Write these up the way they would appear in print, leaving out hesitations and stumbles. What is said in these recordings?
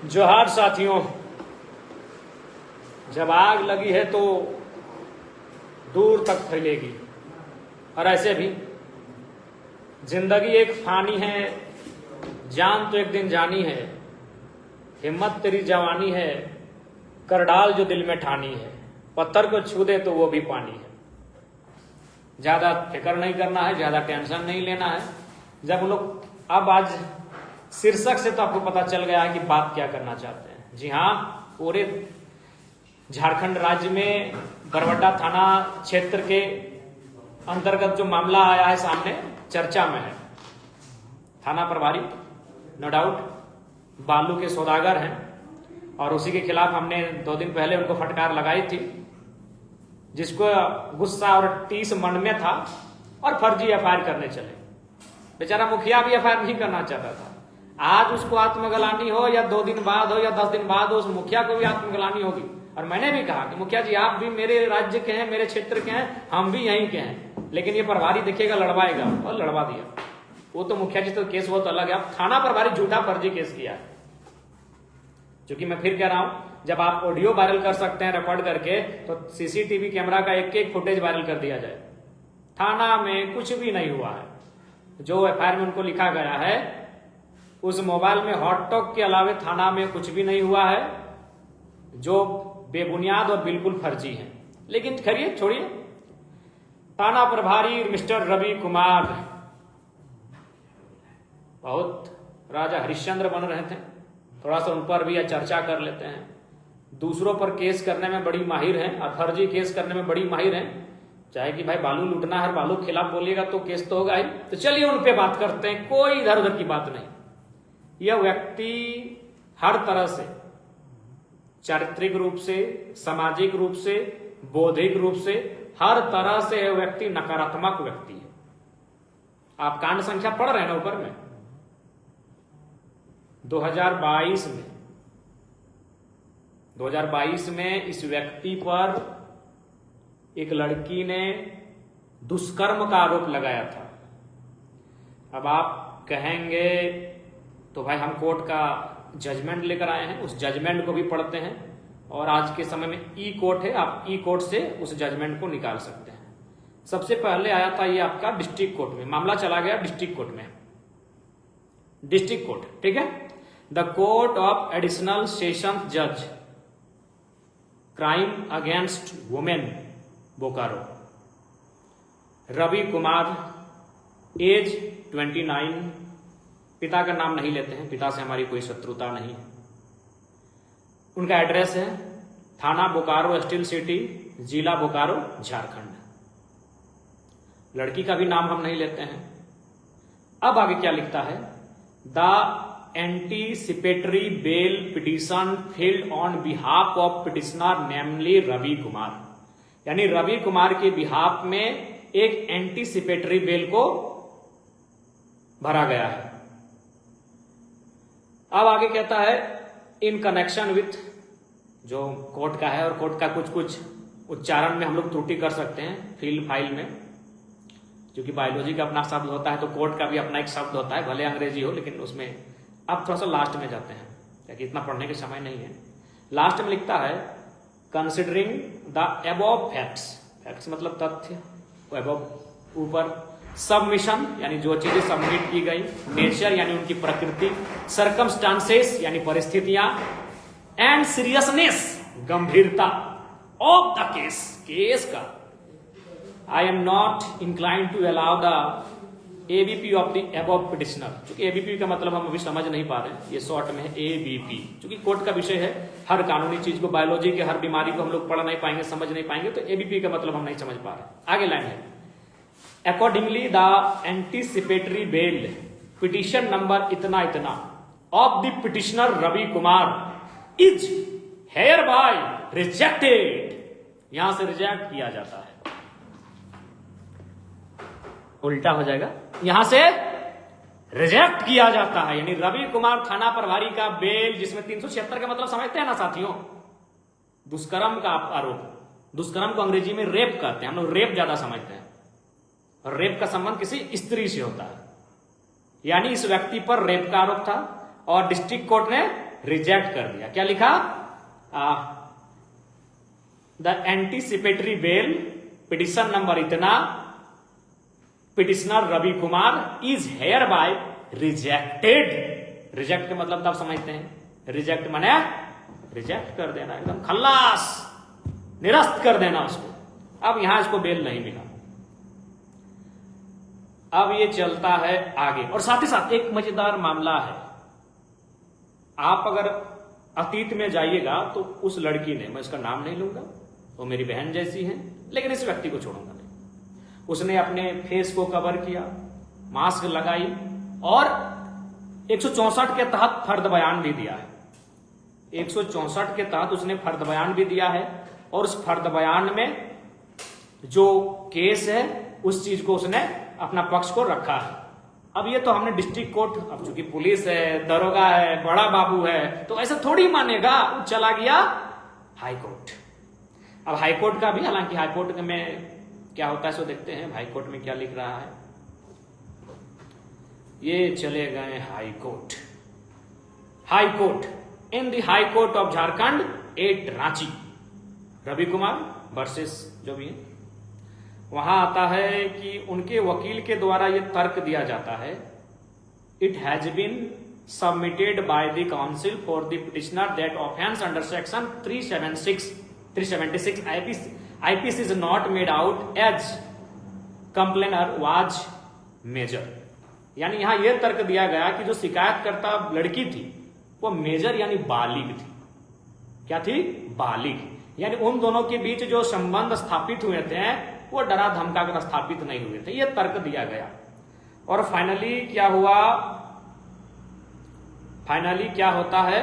जोहार साथियों, जब आग लगी है तो दूर तक फैलेगी। और ऐसे भी जिंदगी एक फानी है, जान तो एक दिन जानी है। हिम्मत तेरी जवानी है, कर डाल जो दिल में ठानी है। पत्थर को छू दे तो वो भी पानी है। ज्यादा फिक्र नहीं करना है, ज्यादा टेंशन नहीं लेना है। जब हम लोग अब आज शीर्षक से तो आपको पता चल गया है कि बात क्या करना चाहते हैं। जी हाँ, पूरे झारखंड राज्य में बरबड्डा थाना क्षेत्र के अंतर्गत जो मामला आया है सामने, चर्चा में है। थाना प्रभारी नो डाउट बालू के सौदागर हैं और उसी के खिलाफ हमने 2 दिन पहले उनको फटकार लगाई थी, जिसको गुस्सा और टीस मन में था और फर्जी एफआईआर करने चले। बेचारा मुखिया भी एफआईआर नहीं करना चाहता था। आज उसको आत्मग्लानि हो या 2 दिन बाद हो या 10 दिन बाद हो, उस मुखिया को भी आत्मग्लानि होगी। और मैंने भी कहा कि मुखिया जी, आप भी मेरे राज्य के हैं, मेरे क्षेत्र के हैं, हम भी यहीं के हैं, लेकिन ये प्रभारी देखिएगा लड़वाएगा, और लड़वा दिया। वो तो मुखिया जी तो केस बहुत अलग है। अब थाना प्रभारी झूठा फर्जी केस किया है। क्योंकि मैं फिर कह रहा हूं, जब आप ऑडियो वायरल कर सकते हैं रिकॉर्ड करके, तो सीसीटीवी कैमरा का एक फुटेज वायरल कर दिया जाए। थाना में कुछ भी नहीं हुआ है। जो एफआईआर में उनको लिखा गया है, उस मोबाइल में हॉट टॉक के अलावे थाना में कुछ भी नहीं हुआ है, जो बेबुनियाद और बिल्कुल फर्जी है। लेकिन खैरिए, छोड़िए। थाना प्रभारी मिस्टर रवि कुमार बहुत राजा हरिश्चंद्र बन रहे थे। थोड़ा सा उन पर भी चर्चा कर लेते हैं। दूसरों पर केस करने में बड़ी माहिर हैं और फर्जी केस करने में बड़ी माहिर हैं। चाहे कि भाई बालू लूटना है, बालू के खिलाफ बोलिएगा तो केस तो होगा ही। तो चलिए उन पे बात करते हैं, कोई इधर उधर की बात नहीं। यह व्यक्ति हर तरह से, चारित्रिक रूप से, सामाजिक रूप से, बौद्धिक रूप से, हर तरह से यह व्यक्ति नकारात्मक व्यक्ति है। आप कांड संख्या पढ़ रहे हैं ना ऊपर में। 2022 में इस व्यक्ति पर एक लड़की ने दुष्कर्म का आरोप लगाया था। अब आप कहेंगे तो भाई हम कोर्ट का जजमेंट लेकर आए हैं, उस जजमेंट को भी पढ़ते हैं। और आज के समय में ई कोर्ट है, आप ई कोर्ट से उस जजमेंट को निकाल सकते हैं। सबसे पहले आया था ये आपका डिस्ट्रिक्ट कोर्ट में, मामला चला गया डिस्ट्रिक्ट कोर्ट में। डिस्ट्रिक्ट कोर्ट, ठीक है। The court of additional session जज, crime against women, Bokaro. Ravi Kumar, age 29। पिता का नाम नहीं लेते हैं, पिता से हमारी कोई शत्रुता नहीं है। उनका एड्रेस है थाना बोकारो, स्टील सिटी, जिला बोकारो, झारखंड। लड़की का भी नाम हम नहीं लेते हैं। अब आगे क्या लिखता है? The anticipatory bail petition filed on behalf of petitioner namely Ravi Kumar, यानी रवि कुमार के बिहाफ में एक एंटीसिपेटरी बेल को भरा गया है। अब आगे कहता है इन कनेक्शन विथ, जो कोर्ट का है, और कोर्ट का कुछ कुछ उच्चारण में हम लोग त्रुटि कर सकते हैं फील्ड फाइल में, क्योंकि बायोलॉजी का अपना शब्द होता है तो कोर्ट का भी अपना एक शब्द होता है, भले अंग्रेजी हो, लेकिन उसमें अब थोड़ा सा लास्ट में जाते हैं, क्योंकि इतना पढ़ने के समय नहीं है। लास्ट में लिखता है considering the above facts, facts मतलब तथ्य, अबव ऊपर, सबमिशन यानी जो चीजें सबमिट की गई, नेचर यानी उनकी प्रकृति, सर्कमस्टांसेस यानी परिस्थितियां, एंड सीरियसनेस गंभीरता ऑफ द केस, केस का। I am not inclined to allow the ABP of the above petitioner. चूंकि एबीपी का मतलब हम अभी समझ नहीं पा रहे हैं, ये शॉर्ट में है एबीपी। चूंकि कोर्ट का विषय है, हर कानूनी चीज को, बायोलॉजी के हर बीमारी को हम लोग पढ़ नहीं पाएंगे, समझ नहीं पाएंगे, तो एबीपी का मतलब हम नहीं समझ पा रहे। आगे लाइन है, accordingly the anticipatory bail petition number इतना इतना of the petitioner Ravi Kumar is hereby rejected. यहां से रिजेक्ट किया जाता है, उल्टा हो जाएगा, यहां से रिजेक्ट किया जाता है। यानी रवि कुमार थाना प्रभारी का बेल, जिसमें 376 का मतलब समझते हैं ना साथियों, दुष्कर्म का आरोप। दुष्कर्म को अंग्रेजी में रेप कहते हैं, हम लोग रेप ज्यादा समझते हैं, और रेप का संबंध किसी स्त्री से होता है। यानी इस व्यक्ति पर रेप का आरोप था और डिस्ट्रिक्ट कोर्ट ने रिजेक्ट कर दिया। क्या लिखा? The anticipatory bail petition number इतना, petitioner Ravi Kumar is hereby rejected. Reject के मतलब तब समझते हैं, रिजेक्ट माने रिजेक्ट कर देना, एकदम खल्लास, निरस्त कर देना उसको। अब यहां इसको बेल नहीं मिला। अब ये चलता है आगे, और साथ ही साथ एक मजेदार मामला है। आप अगर अतीत में जाइएगा तो उस लड़की ने, मैं उसका नाम नहीं लूंगा, वो मेरी बहन जैसी है, लेकिन इस व्यक्ति को छोड़ूंगा नहीं। उसने अपने फेस को कवर किया, मास्क लगाई और 164 के तहत फर्द बयान भी दिया है। 164 के तहत उसने फर्द बयान भी दिया है, और उस फर्द बयान में जो केस है उस चीज को उसने अपना पक्ष को रखा है। अब ये तो हमने डिस्ट्रिक्ट कोर्ट, अब चूंकि पुलिस है, दरोगा है, बड़ा बाबू है, तो ऐसा थोड़ी मानेगा, वो चला गया हाई कोर्ट। अब हाई कोर्ट का भी, हालांकि हाई कोर्ट में क्या होता है सो देखते हैं, हाई कोर्ट में क्या लिख रहा है। ये चले गए high court. High court, in the high court of Jharkhand at Ranchi, Ravi Kumar versus जो भी है, वहां आता है कि उनके वकील के द्वारा यह तर्क दिया जाता है, it has been submitted by the counsel for the petitioner that offence under section 376 IPC is not made out as complainant was major. यानी यहां यह तर्क दिया गया कि जो शिकायतकर्ता लड़की थी वो मेजर यानी बालिग थी। क्या थी? बालिग। यानी उन दोनों के बीच जो संबंध स्थापित हुए थे वो डरा धमका कर स्थापित नहीं हुए थे, यह तर्क दिया गया। और फाइनली क्या हुआ? फाइनली क्या होता है,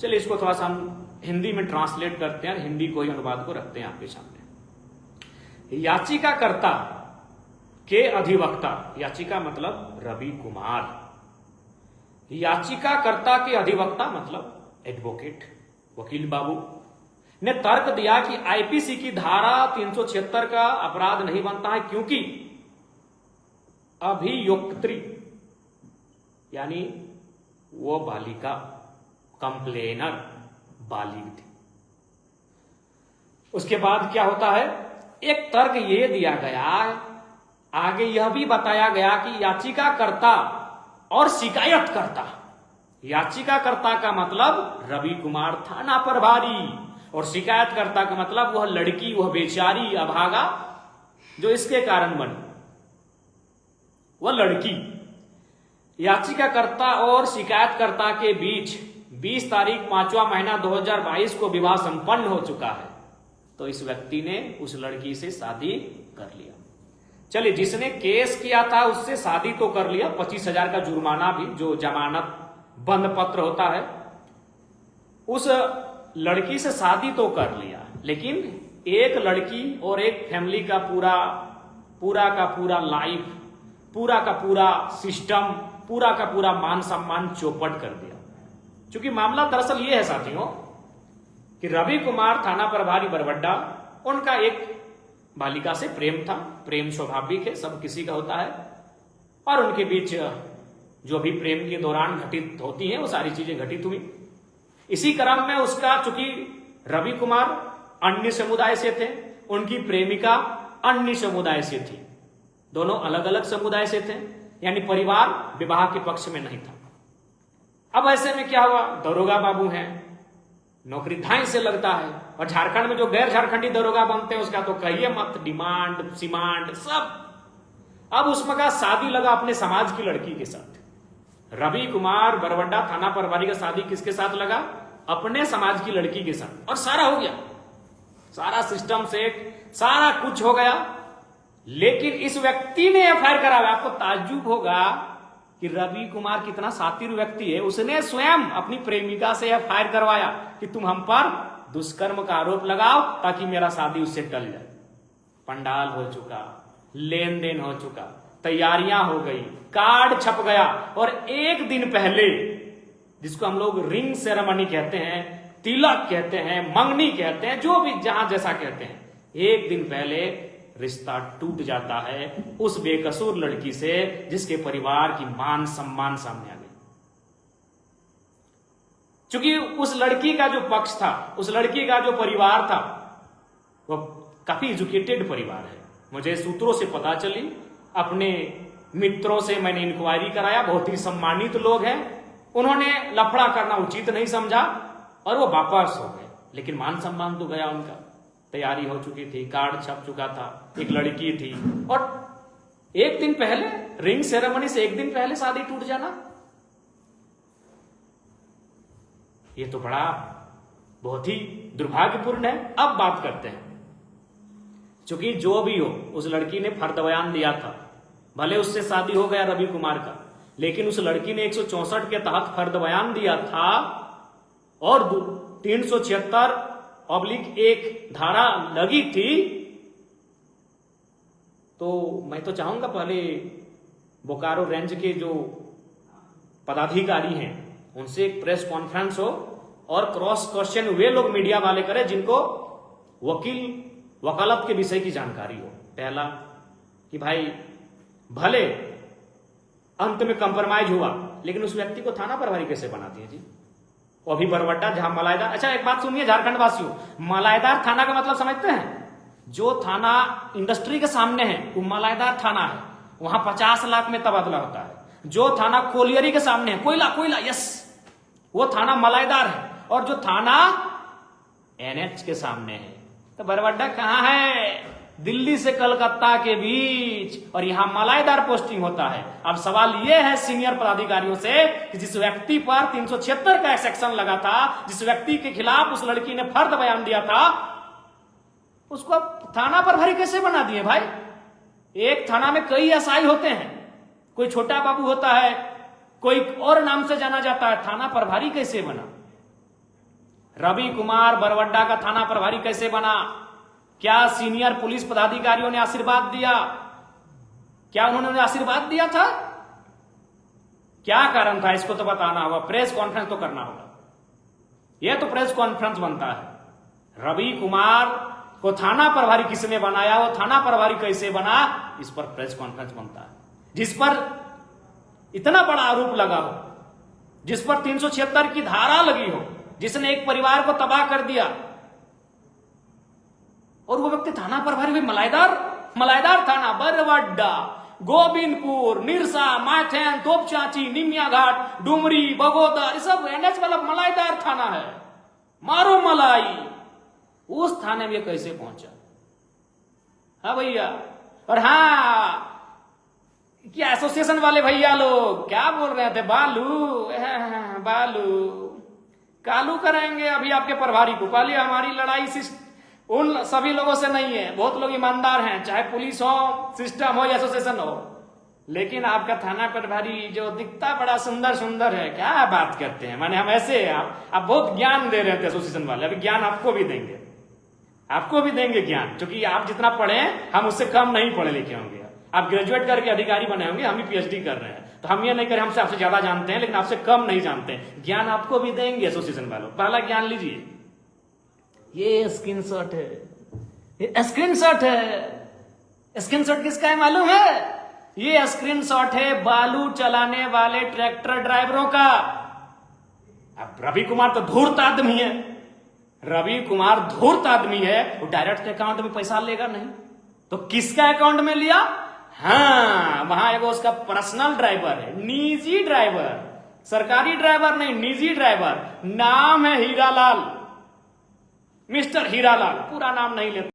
चलिए इसको थोड़ा सा हम हिंदी में ट्रांसलेट करते हैं, हिंदी को ही अनुवाद को रखते हैं आपके सामने। याचिकाकर्ता के अधिवक्ता, याचिका मतलब रवि कुमार, याचिकाकर्ता के अधिवक्ता मतलब एडवोकेट, वकील बाबू ने तर्क दिया कि आईपीसी की धारा 376 का अपराध नहीं बनता है, क्योंकि अभियुक्त्री यानी वो बालिका, कंप्लेनर बालिग थी। उसके बाद क्या होता है, एक तर्क ये दिया गया, आगे यह भी बताया गया कि याचिकाकर्ता और शिकायतकर्ता, याचिकाकर्ता का मतलब रवि कुमार थाना प्रभारी, और शिकायतकर्ता का मतलब वह लड़की, वह बेचारी अभागा जो इसके कारण बनी, वह लड़की। याचिकाकर्ता और शिकायतकर्ता के बीच 20 तारीख 5वां महीना 2022 को विवाह संपन्न हो चुका है। तो इस व्यक्ति ने उस लड़की से शादी कर लिया। चलिए, जिसने केस किया था उससे शादी तो कर लिया, 25,000 का जुर्माना भी, जो जमानत बंद पत्र होता है, उस लड़की से शादी तो कर लिया, लेकिन एक लड़की और एक फैमिली का पूरा का पूरा लाइफ, पूरा का पूरा सिस्टम, पूरा का पूरा मान सम्मान चौपट कर दिया। क्योंकि मामला दरअसल ये है साथियों कि रवि कुमार थाना प्रभारी बरवड्डा, उनका एक बालिका से प्रेम था, प्रेम स्वाभाविक है, सब किसी का होता है, और उनके बीच जो भी प्रेम के दौरान घटित होती हैं वो सारी चीजें घटित हुई। इसी क्रम में उसका, चूंकि रवि कुमार अन्य समुदाय से थे, उनकी प्रेमिका अन्य समुदाय से थी, दोनों अलग अलग समुदाय से थे, यानी परिवार विवाह के पक्ष में नहीं था। अब ऐसे में क्या हुआ, दरोगा बाबू हैं, नौकरी धाई से लगता है, और झारखंड में जो गैर झारखंडी दरोगा बनते हैं उसका तो कहिए मत, डिमांड सिमांड सब। अब उसमें का शादी लगा अपने समाज की लड़की के साथ। रवि कुमार बरवड्डा थाना प्रभारी का शादी किसके साथ लगा? अपने समाज की लड़की के साथ, और सारा हो गया, सारा सिस्टम सेट, सारा कुछ हो गया। लेकिन इस व्यक्ति ने एफआईआर कराया। आपको ताज्जुब होगा कि रवि कुमार कितना शातिर व्यक्ति है, उसने स्वयं अपनी प्रेमिका से एफआईआर करवाया कि तुम हम पर दुष्कर्म का आरोप लगाओ ताकि मेरा शादी उससे टल जाए। पंडाल हो चुका, लेन देन हो चुका, तैयारियां हो गई, कार्ड छप गया, और एक दिन पहले, जिसको हम लोग रिंग सेरेमनी कहते हैं, तिलक कहते हैं, मंगनी कहते हैं, जो भी जहां जैसा कहते हैं, एक दिन पहले रिश्ता टूट जाता है उस बेकसूर लड़की से जिसके परिवार की मान सम्मान सामने आ गई। क्योंकि उस लड़की का जो पक्ष था, उस लड़की का जो परिवार था, वो काफी एजुकेटेड परिवार है। मुझे सूत्रों से पता चली, अपने मित्रों से मैंने इंक्वायरी कराया, बहुत ही सम्मानित लोग हैं। उन्होंने लफड़ा करना उचित नहीं समझा और वो वापस हो गए। लेकिन मान सम्मान तो गया उनका, तैयारी हो चुकी थी, कार्ड छप चुका था, एक लड़की थी, और एक दिन पहले रिंग सेरेमनी से एक दिन पहले शादी टूट जाना, ये तो बड़ा बहुत ही दुर्भाग्यपूर्ण है। अब बात करते हैं, क्योंकि जो भी हो, उस लड़की ने फर्द बयान दिया था, भले उससे शादी हो गया रवि कुमार का, लेकिन उस लड़की ने 164 के तहत फर्द बयान दिया था और 376/1 धारा लगी थी। तो मैं तो चाहूंगा पहले बोकारो रेंज के जो पदाधिकारी हैं उनसे एक प्रेस कॉन्फ्रेंस हो और क्रॉस क्वेश्चन वे लोग मीडिया वाले करें जिनको वकालत के विषय की जानकारी हो। पहला कि भाई भले अंत में कंप्रोमाइज हुआ, लेकिन उस व्यक्ति को थाना प्रभारी कैसे बना दिए जी? वो अभी बरवड्डा जहां मलाईदार, अच्छा एक बात सुनिए झारखंड वासियों, मलाईदार थाना का मतलब समझते हैं? जो थाना इंडस्ट्री के सामने है वो मलाईदार थाना है, वहां 50 लाख में तबादला होता है। जो थाना कोलियरी के सामने है, कोयला, यस, वो थाना मलाईदार है। और जो थाना NH के सामने है, तो बरवड्डा कहां है? दिल्ली से कलकत्ता के बीच, और यहां मलाईदार पोस्टिंग होता है। अब सवाल यह है सीनियर पदाधिकारियों से कि जिस व्यक्ति पर 376 का सेक्शन लगा था, जिस व्यक्ति के खिलाफ उस लड़की ने फर्द बयान दिया था, उसको थाना प्रभारी कैसे बना दिए भाई? एक थाना में कई SI होते हैं, कोई छोटा बाबू होता है, कोई और नाम से जाना जाता है, थाना प्रभारी कैसे बना? रवि कुमार बरवड्डा का थाना प्रभारी कैसे बना? क्या सीनियर पुलिस पदाधिकारियों ने आशीर्वाद दिया? क्या उन्होंने आशीर्वाद दिया था? क्या कारण था? इसको तो बताना होगा, प्रेस कॉन्फ्रेंस तो करना होगा। यह तो प्रेस कॉन्फ्रेंस बनता है। रवि कुमार को थाना प्रभारी किसने बनाया, वो थाना प्रभारी कैसे बना, इस पर प्रेस कॉन्फ्रेंस बनता है। जिस पर इतना बड़ा आरोप लगा हो, जिस पर 376 की धारा लगी हो, जिसने एक परिवार को तबाह कर दिया, और वो व्यक्ति थाना प्रभारी भी मलाईदार थाना, बरवड्डा, गोविंदपुर, निरसा, माथेन, तोपचाची, निमिया घाट, डुमरी, बगोदर, ये सब NH वाला मलाईदार थाना है। मारो मलाई, उस थाने में कैसे पहुंचा? हाँ भैया, और हाँ क्या एसोसिएशन वाले भैया लोग क्या बोल रहे थे? बालू कालू करेंगे अभी आपके प्रभारी को। पहले हमारी लड़ाई उन सभी लोगों से नहीं है, बहुत लोग ईमानदार हैं, चाहे पुलिस हो, सिस्टम हो या एसोसिएशन हो, लेकिन आपका थाना प्रभारी जो दिखता बड़ा सुंदर है, क्या बात करते हैं? माने हम ऐसे, आप बहुत ज्ञान दे रहे थे एसोसिएशन वाले, अभी ज्ञान आपको भी देंगे ज्ञान, क्योंकि आप जितना पढ़े हम उससे कम नहीं पढ़े लिखे होंगे। आप ग्रेजुएट करके अधिकारी बने होंगे, हम भी PhD कर रहे हैं, तो हम ये नहीं करें हमसे आपसे ज्यादा जानते हैं, लेकिन आपसे कम नहीं जानते हैं। ज्ञान आपको भी देंगे एसोसिएशन वालों। पहला ज्ञान लीजिए, ये स्क्रीनशॉट किसका है मालूम है? ये स्क्रीनशॉट है बालू चलाने वाले ट्रैक्टर ड्राइवरों का। अब रवि कुमार तो धूर्त आदमी है, वो डायरेक्ट अकाउंट में पैसा लेगा नहीं, तो किसका अकाउंट में लिया? हाँ, वहां एगो उसका पर्सनल ड्राइवर है, निजी ड्राइवर, सरकारी ड्राइवर नहीं, निजी ड्राइवर, नाम है हीरालाल, मिस्टर हीरालाल, पूरा नाम नहीं लेता।